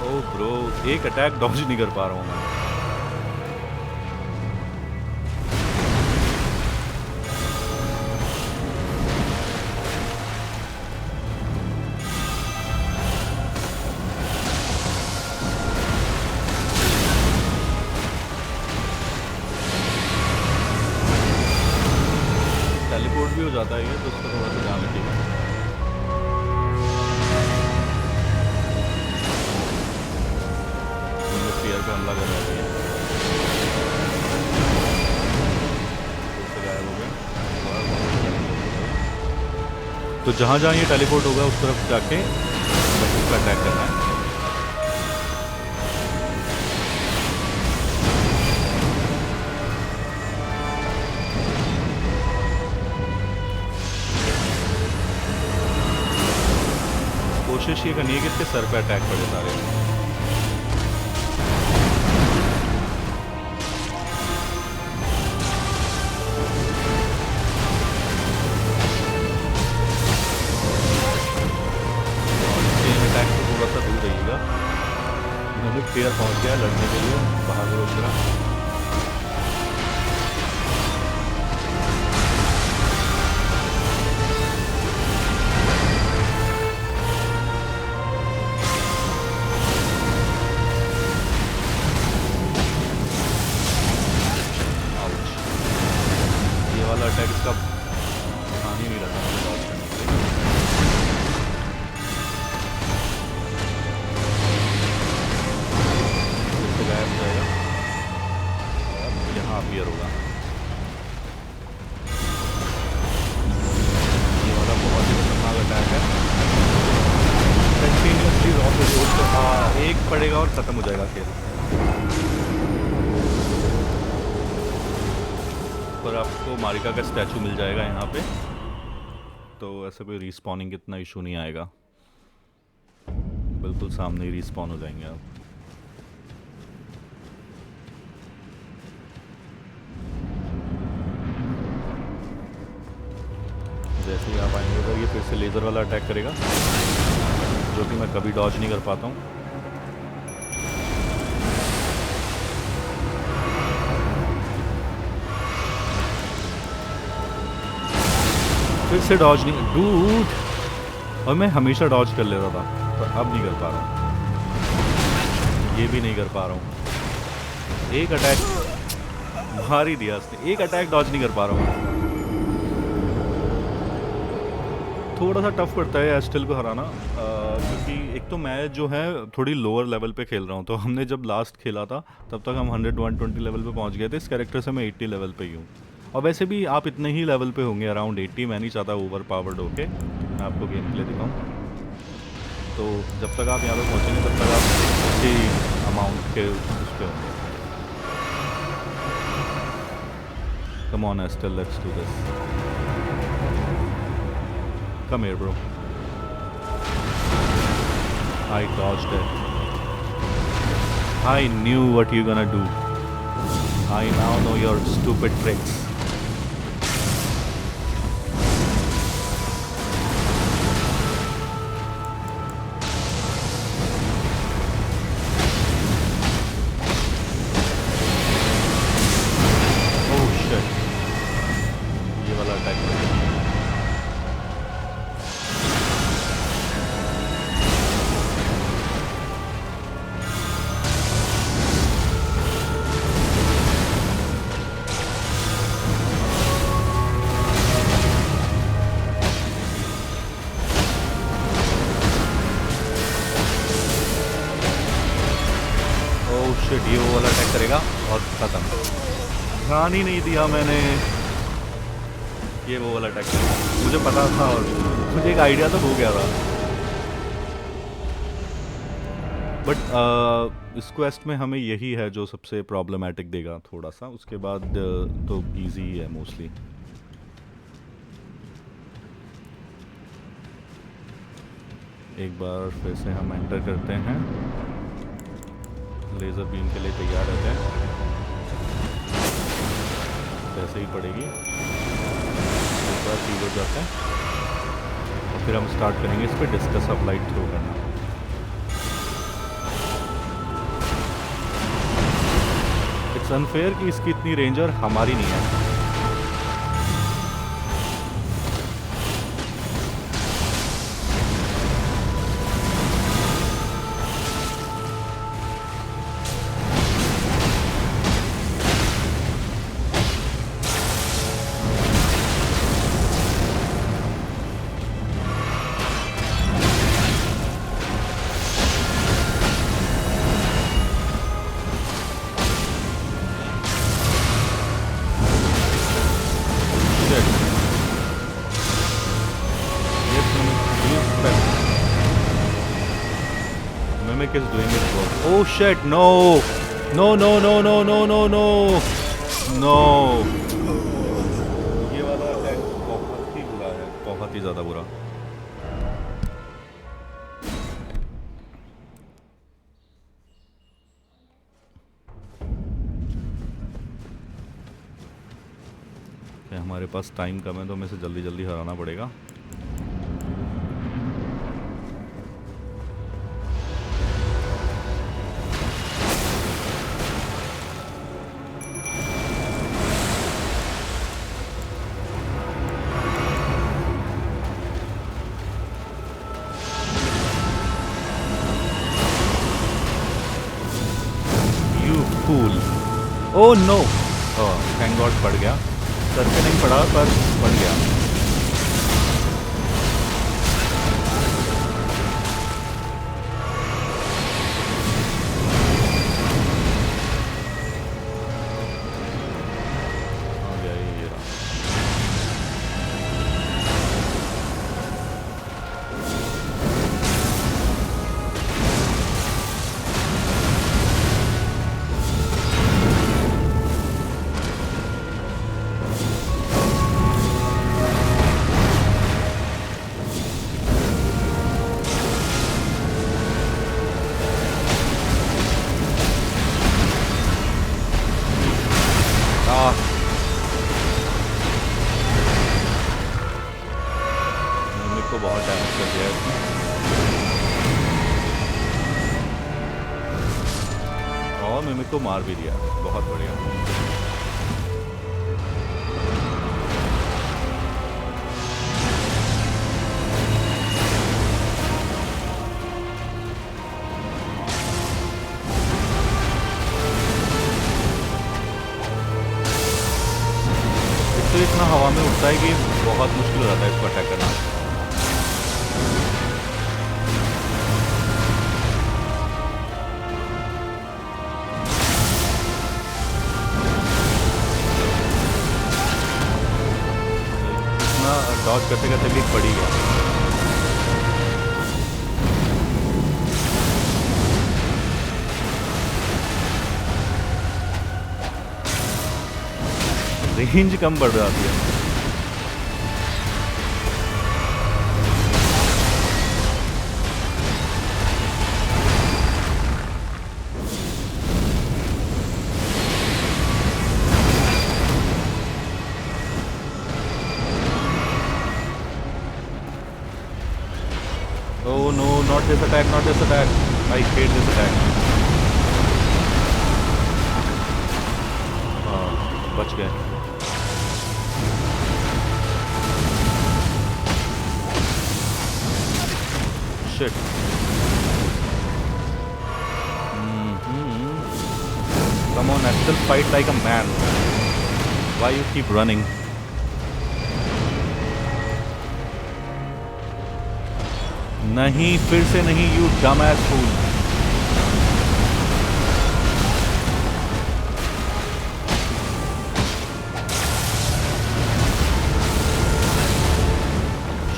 ओह ब्रो, एक अटैक डॉज नहीं कर पा रहा हूँ मैं। टेलीपोर्ट भी हो जाता है ये, तो उसका थोड़ा सा ध्यान रखिएगा। स्पीयर पे हमला कर रहा है, उससे गायब हो गया। तो जहाँ जहाँ ये टेलीपोर्ट होगा उस तरफ जाके उसका अटैक करना है। कोशिश ये करनी है कि इसके सर पे अटैक पड़े सारे। अटैक से थोड़ा सा दूर रहिएगा। उन्होंने प्लेयर पहुंच गया लड़ने के लिए, बहादुर उतरा। ये वाला अटैक इसका ध्यान ही नहीं रहता मुझे dodge करने के लिए। इससे गायब हो जाएगा। अब यहाँ अपीयर होगा। ये वाला बहुत ही खतरनाक अटैक है। कंटिन्यूसली रॉक पे जोर से, हाँ, एक पड़ेगा और खत्म हो जाएगा खेल। पर आपको मारिका का स्टैचू मिल जाएगा यहाँ पे, तो ऐसा कोई रिस्पॉनिंग की इतना इशू नहीं आएगा। बिल्कुल सामने ही रिस्पॉन हो जाएंगे आप। जैसे ही आप आएंगे तो ये फिर से लेज़र वाला अटैक करेगा, जो कि मैं कभी डॉज नहीं कर पाता हूँ। फिर से डॉज नहीं, डूड। और मैं हमेशा डॉज कर लेता था, पर अब नहीं कर पा रहा हूँ। ये भी नहीं कर पा रहा हूँ। एक अटैक मार ही दिया उसने, एक अटैक डॉज नहीं कर पा रहा हूँ। थोड़ा सा टफ पड़ता है एस्टेल को हराना, क्योंकि एक तो मैं जो है थोड़ी लोअर लेवल पे खेल रहा हूँ। तो हमने जब लास्ट खेला था तब तक हम 100-120 लेवल पे पहुँच गए थे। इस कैरेक्टर से मैं 80 लेवल पे ही हूँ। और वैसे भी आप इतने ही लेवल पे होंगे, अराउंड 80। मैं नहीं चाहता ओवर पावर्ड होके मैं आपको गेम प्ले दिखाऊँ। तो जब तक आप यहाँ पे पहुँचेंगे तब तक आप इसी अमाउंट के उस पर होंगे। Come on Astel, let's do this. Come here bro. I dodged it. I knew what you're gonna do. I now know your stupid tricks. Oh shit. ये वाला अटैक कर दिया। ये वो वाला अटैक करेगा और खत्म। ध्यान ही नहीं दिया मैंने। ये वो वाला अटैक करेगा, मुझे पता था और मुझे एक आइडिया तो हो गया था। बट इस क्वेस्ट में हमें यही है जो सबसे प्रॉब्लमेटिक देगा थोड़ा सा। उसके बाद तो इजी ही है मोस्टली। एक बार फिर से हम एंटर करते हैं। लेज़र बीम के लिए तैयार रहते हैं। वैसे ही पड़ेगी, एक बार ठीक हो जाते हैं और फिर हम स्टार्ट करेंगे इस पर डिस्कस ऑफ लाइट थ्रो करना। इट्स अनफेयर कि इसकी इतनी रेंज और हमारी नहीं है। Mimic is doing its work. Oh shit, no! No, no, no, no, no, no, no! No! ये वाला अटैक बहुत ही बुरा है, बहुत ही ज़्यादा बुरा। हमारे पास टाइम कम है तो हमें इसे जल्दी जल्दी हराना पड़ेगा। You fool. Oh no, thank God पड़ गया। सर पे नहीं पड़ा पर पड़ गया। आ गया ये रहा। मिमिक को बहुत डैमेज कर दिया इसने। और मिमिक को मार भी दिया, बहुत बढ़िया। तो इतना हवा में उड़ता है कि बहुत मुश्किल हो जाता है इसको अटैक करना। इतना डॉज करते करते भी पड़ ही गया। रेंज कम बढ़ जाती है। Oh no, not this attack, not this attack. I hate this attack. हाँ, बच गए। Shit. Come on, Astel, fight like a man. Why you keep running? नहीं, फिर से नहीं, you dumbass fool.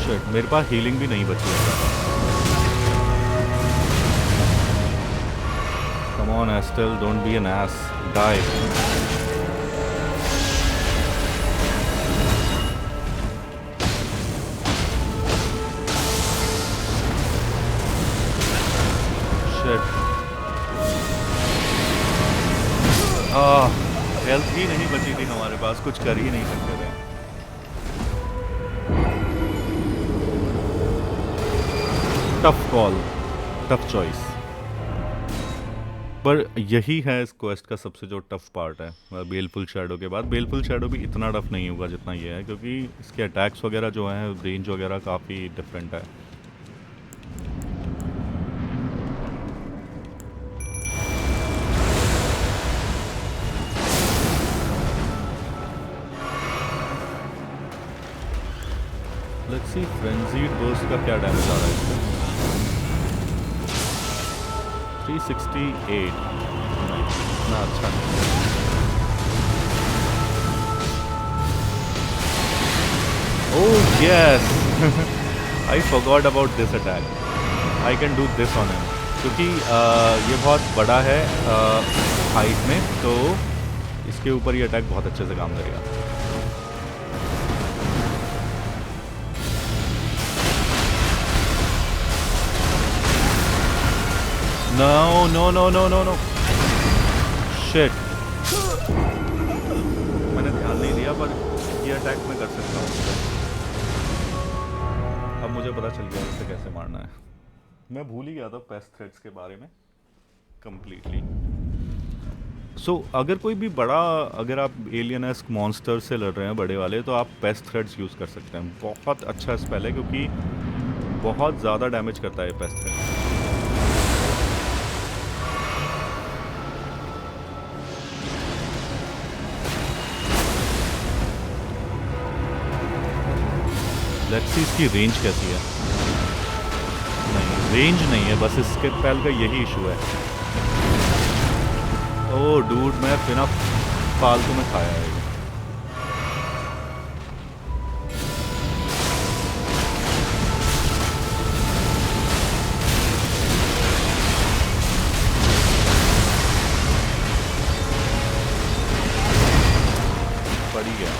Shit, मेरे पास हीलिंग भी नहीं बची है। Come on, Astel, don't be an ass. Die. Shit. Health ही नहीं बची थी हमारे पास, कुछ कर ही नहीं सकते थे। Tough call, tough choice. पर यही है इस क्वेस्ट का सबसे जो टफ पार्ट है। बेलफुल शैडो के बाद बेलफुल शैडो भी इतना टफ नहीं होगा जितना ये है, क्योंकि इसके अटैक्स वगैरह जो हैं, रेंज वगैरह काफ़ी डिफरेंट है। लेट्स सी फ्रेंजीड बर्स्ट का क्या डैमेज आ रहा है इसका। 368। इतना अच्छा नहीं। Oh yes! I forgot about this attack. I can do this on him. क्योंकि ये बहुत बड़ा है हाइट में, तो इसके ऊपर ये अटैक बहुत अच्छे से काम करेगा। No, no, no, no, no, no. Shit. मैंने ध्यान नहीं दिया, पर ये अटैक मैं कर सकता हूँ। अब मुझे पता चल गया इसे कैसे मारना है। मैं भूल ही गया था पेस्ट थ्रेड्स के बारे में कम्प्लीटली। सो अगर कोई भी बड़ा, अगर आप एलियनेस्क मॉन्स्टर से लड़ रहे हैं बड़े वाले, तो आप पेस्ट थ्रेड्स यूज़ कर सकते हैं। बहुत अच्छा स्पेल है क्योंकि बहुत ज़्यादा डैमेज करता है पेस्ट थ्रेड। लेट्स सी इसकी रेंज कैसी है। नहीं, रेंज नहीं है, बस इसके स्पेल का यही इशू है। ओह डूड, मैं बिना फालतू में खाया है ये। पड़ ही गया,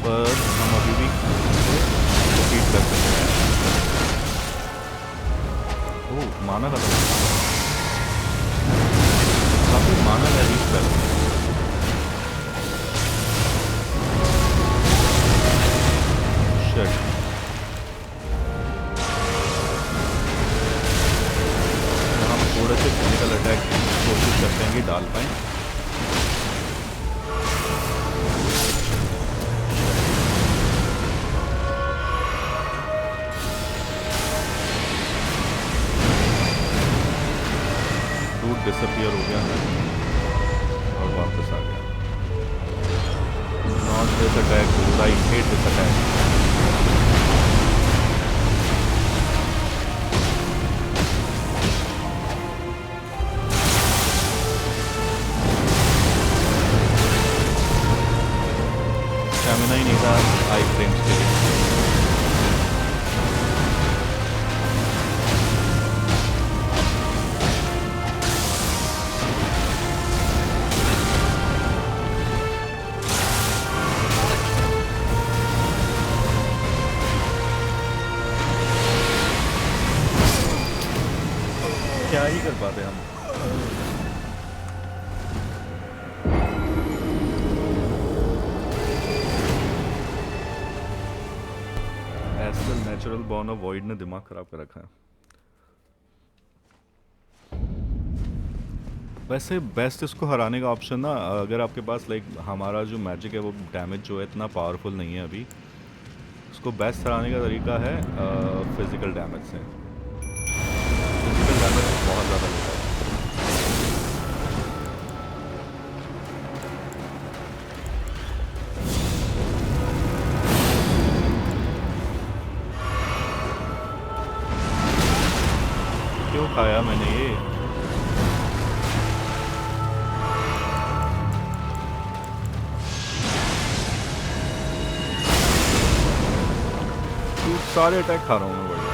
पर हम अभी भी रिपीट कर सकते हैं। ओह माना खत्म, काफी माना है इस पर। शिट, हम थोड़े से फिजिकल अटैक कोशिश करते हैं कि डाल पाएं। डिसअपियर हो गया और वापस आ गया। Not this attack, I hate this attack. Stamina ही नहीं था आई फ्रेम्स के लिए। क्या ही कर पाते हम। Astral natural born of void ने दिमाग खराब कर रखा है। वैसे बेस्ट इसको हराने का ऑप्शन ना, अगर आपके पास लाइक हमारा जो मैजिक है वो डैमेज जो है इतना पावरफुल नहीं है अभी, उसको बेस्ट हराने का तरीका है फिजिकल डैमेज से। फिजिकल डैमेज बहुत ज़्यादा लेता है। क्यों खाया मैंने ये? सारे अटैक खा रहा हूँ मैं, बढ़िया।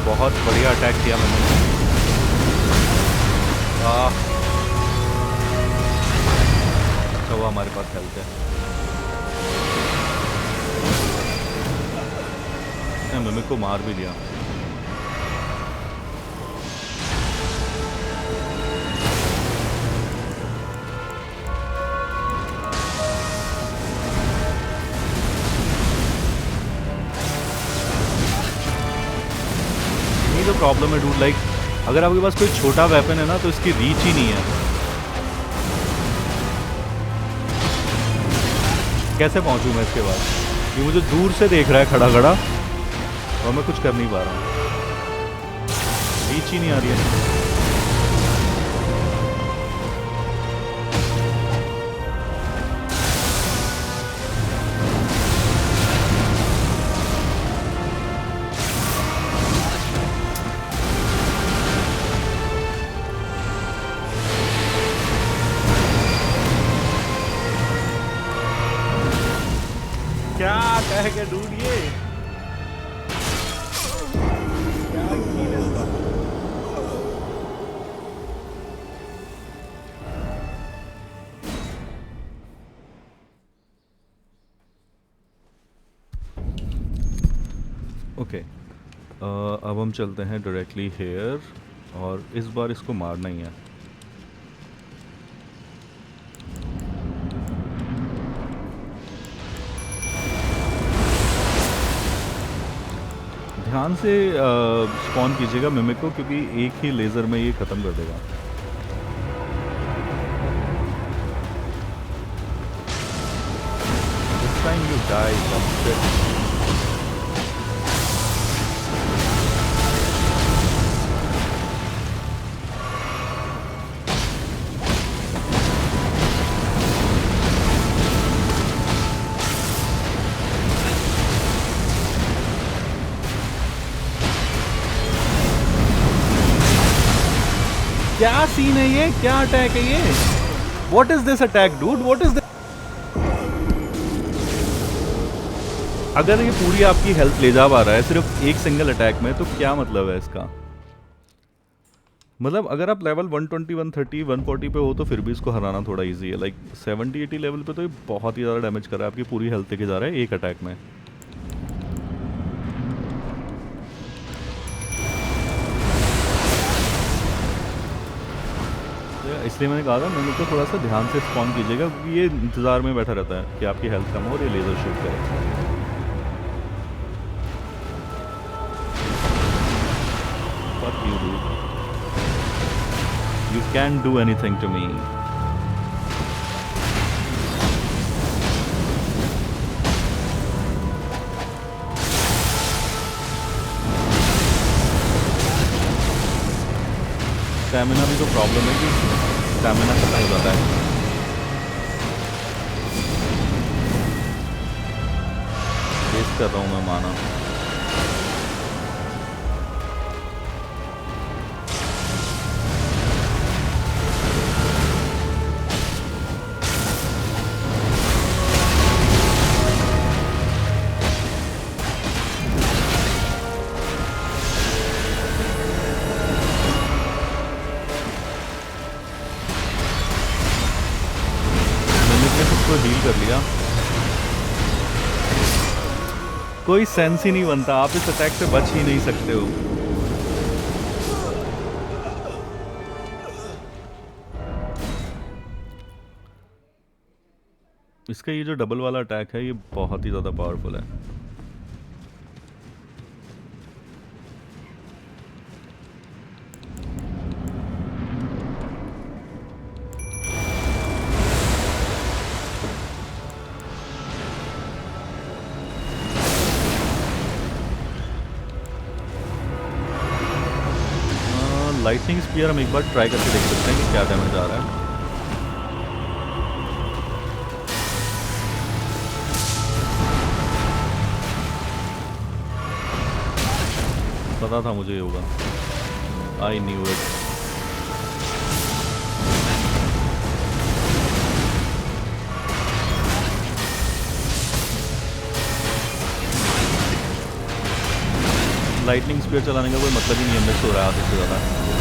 बहुत बढ़िया अटैक किया मैंने। अच्छा हुआ हमारे पास हेल्थ है। मिमिक को मार भी दिया। तो प्रॉब्लम है डूड, लाइक अगर आपके पास कोई छोटा वेपन है ना तो इसकी रीच ही नहीं है। कैसे पहुंचूं मैं इसके बाद? ये मुझे दूर से देख रहा है खड़ा खड़ा और मैं कुछ कर नहीं पा रहा हूँ। रीच ही नहीं आ रही है। क्या कह के डूड ये क्या ओके, अब हम चलते हैं डायरेक्टली हेयर और इस बार इसको मारना ही है। ध्यान से स्पॉन कीजिएगा मिमिक को, क्योंकि एक ही लेज़र में ये ख़त्म कर देगा। This time you die. क्या सीन है ये, क्या अटैक है ये? What is this attack dude, what is this? अगर ये पूरी आपकी हेल्थ ले जा पा रहा है सिर्फ एक सिंगल अटैक में, तो क्या मतलब है इसका? मतलब अगर आप लेवल 120, 130, 140 पे हो तो फिर भी इसको हराना थोड़ा इजी है। लाइक 70, 80 लेवल पे तो ये बहुत ही ज़्यादा डैमेज कर रहा है, आपकी पूरी हेल्थ लेके जा रहा है एक अटैक में। इसलिए मैंने कहा था मैंने को थोड़ा सा ध्यान से स्पॉन कीजिएगा, क्योंकि ये इंतज़ार में बैठा रहता है कि आपकी हेल्थ कम हो और ये लेज़र शूट करे। Fuck you, dude. You can't do anything to me. Stamina भी तो प्रॉब्लम है कि स्टैमिना खत्म हो जाता है। वेस्ट कर रहा हूँ मैं माना। डील कर लिया, कोई सेंस ही नहीं बनता, आप इस अटैक से बच ही नहीं सकते हो। इसका ये जो डबल वाला अटैक है ये बहुत ही ज़्यादा पावरफुल है। लाइटनिंग स्पीयर हम एक बार ट्राई करके देख सकते हैं कि क्या डैमेज आ रहा है। पता था मुझे ये होगा, I knew it. Lightning speed चलाने का कोई मतलब ही नहीं है, मिस हो रहा है आधे से ज़्यादा।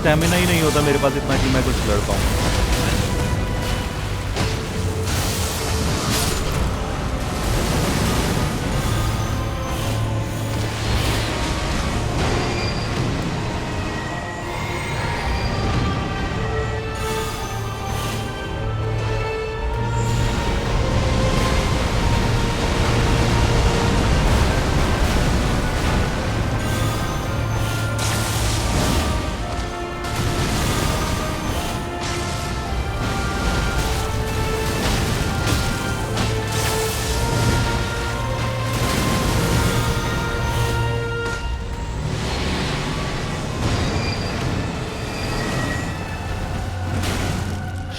स्टैमिना ही नहीं होता मेरे पास इतना कि मैं कुछ लड़ पाऊँ।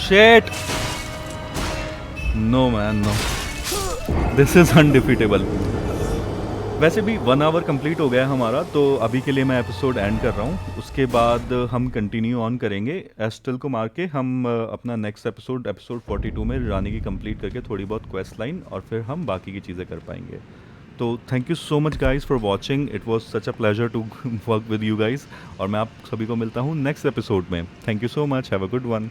Shit, no man no, this is undefeatable. वैसे भी 1 आवर कंप्लीट हो गया है हमारा, तो अभी के लिए मैं एपिसोड एंड कर रहा हूँ। उसके बाद हम कंटिन्यू ऑन करेंगे। एस्टल को मार के हम अपना नेक्स्ट एपिसोड 42 में रानी की कंप्लीट करके थोड़ी बहुत क्वेस्ट लाइन, और फिर हम बाकी की चीज़ें कर पाएंगे। तो thank you so much guys for watching, it was such a pleasure to work with you guys, और मैं आप सभी को मिलता हूँ नेक्स्ट एपिसोड में। Thank you so much, have a good one.